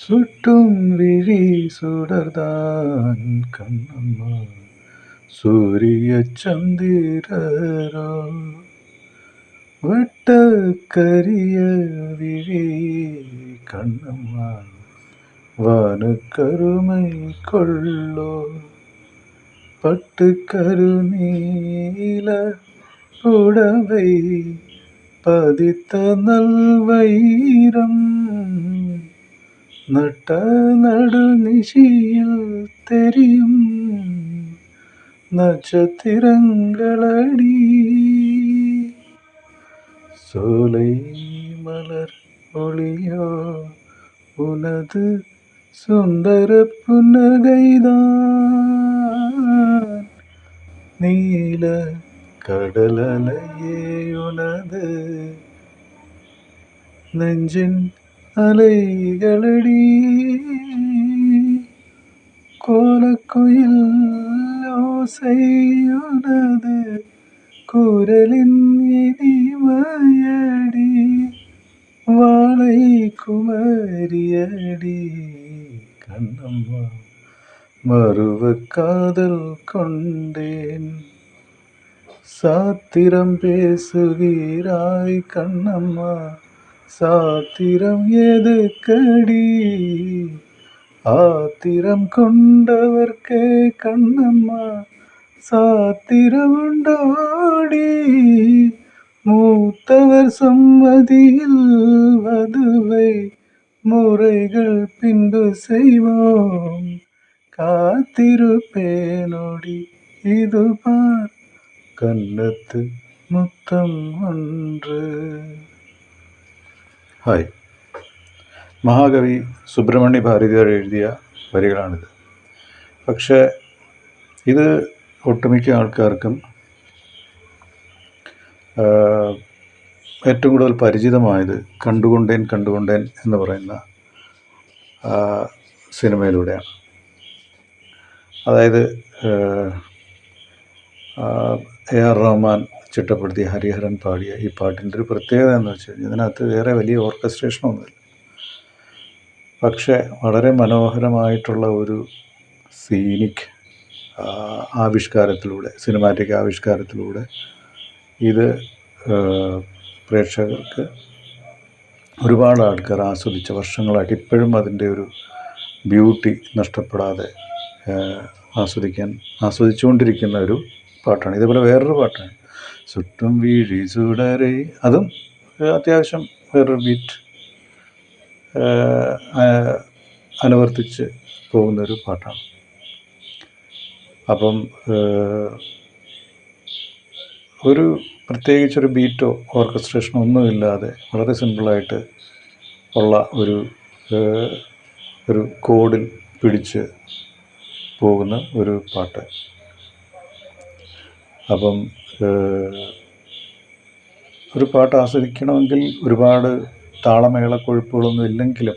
சுட்டும் விழி சுடர்தான் கண்ணம்மா சூரிய சந்திரரோ வட்ட கரிய விழி கண்ணம்மா வானுக்கருமை கொள்ளோ பட்டு கருநீல புடவை பதித்த நல்வைரம் நட்ட நடுநிശിയിൽ தெரியும் நட்சத்திரங்களடி சோலை மலர் ஒளியோ உனது சுந்தர புன்னகைதான் நீல கடலலையே உனது நெஞ்சின் அலைகளடி கோலக்குயில் ஓசையுனது குரலின் இனிமையடி வாழை குமரியடி கண்ணம்மா மறுவ காதல் கொண்டேன் சாத்திரம் பேசுகிறாய் கண்ணம்மா சாத்திரம் எதுக்கடி ஆத்திரம் கொண்டவர்க்கே கண்ணம்மா சாத்திரம் உண்டோடி மூத்தவர் சம்மதியில் வதுவை முறைகள் பின்பு செய்வோம் காத்திருப்பேனோடி இது பார் கன்னத்து முத்தம் ஒன்று. ഹായ്, മഹാകവി സുബ്രഹ്മണ്യ ഭാരതിയാർ എഴുതിയ വരികളാണിത്. പക്ഷേ ഇത് ഒട്ടുമിക്ക ആൾക്കാർക്കും ഏറ്റവും കൂടുതൽ പരിചിതമായത് കണ്ടുകൊണ്ടേൻ കണ്ടുകൊണ്ടേൻ എന്ന് പറയുന്ന സിനിമയിലൂടെയാണ്. അതായത് AR റഹ്മാൻ ചിട്ടപ്പെടുത്തിയ ഹരിഹരൻ പാടിയ ഈ പാട്ടിൻ്റെ ഒരു പ്രത്യേകത എന്ന് വെച്ച് കഴിഞ്ഞാൽ ഇതിനകത്ത് വേറെ വലിയ ഓർക്കസ്ട്രേഷനൊന്നുമില്ല. പക്ഷേ വളരെ മനോഹരമായിട്ടുള്ള ഒരു സീനിക് ആവിഷ്കാരത്തിലൂടെ, സിനിമാറ്റിക് ആവിഷ്കാരത്തിലൂടെ ഇത് പ്രേക്ഷകർക്ക് ഒരുപാട് ആൾക്കാർ ആസ്വദിച്ച വർഷങ്ങളായിട്ട് ഇപ്പോഴും അതിൻ്റെ ഒരു ബ്യൂട്ടി നഷ്ടപ്പെടാതെ ആസ്വദിച്ചുകൊണ്ടിരിക്കുന്ന ഒരു പാട്ടാണ്. ഇതേപോലെ വേറൊരു പാട്ടാണ് സുട്ടും വീഴി ചുടരേ, അതും അത്യാവശ്യം വേറൊരു ബീറ്റ് അനുവർത്തിച്ച് പോകുന്നൊരു പാട്ടാണ്. അപ്പം ഒരു പ്രത്യേകിച്ചൊരു ബീറ്റോ ഓർക്കസ്ട്രേഷനോ ഒന്നുമില്ലാതെ വളരെ സിമ്പിളായിട്ട് ഉള്ള ഒരു കോഡിൽ പിടിച്ച് പോകുന്ന ഒരു പാട്ട്. അപ്പം ഒരു പാട്ട് ആസ്വദിക്കണമെങ്കിൽ ഒരുപാട് താളമേളക്കൊഴുപ്പുകളൊന്നും ഇല്ലെങ്കിലും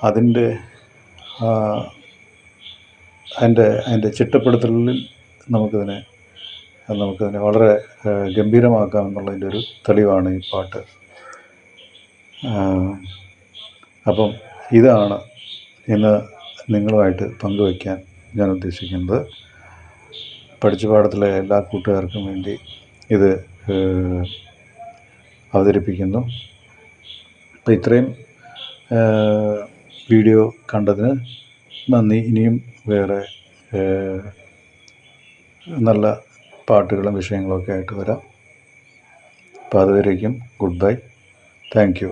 അതിൻ്റെ ചിട്ടപ്പെടുത്തലിൽ നമുക്കതിനെ വളരെ ഗംഭീരമാക്കാം എന്നുള്ളതിൻ്റെ ഒരു തെളിവാണ് ഈ പാട്ട്. അപ്പം ഇതാണ് ഇന്ന് നിങ്ങളുമായിട്ട് പങ്കുവയ്ക്കാൻ ഞാൻ ഉദ്ദേശിക്കുന്നത്. പഠിച്ച പാഠത്തിലെ എല്ലാ കൂട്ടുകാർക്കും വേണ്ടി ഇത് അവതരിപ്പിക്കുന്നു. അപ്പോൾ ഇത്രയും വീഡിയോ കണ്ടതിന് നന്ദി. ഇനിയും വേറെ നല്ല പാട്ടുകളും വിഷയങ്ങളൊക്കെ ആയിട്ട് വരാം. അപ്പോൾ അതുവരേക്കും ഗുഡ് ബൈ, താങ്ക് യു.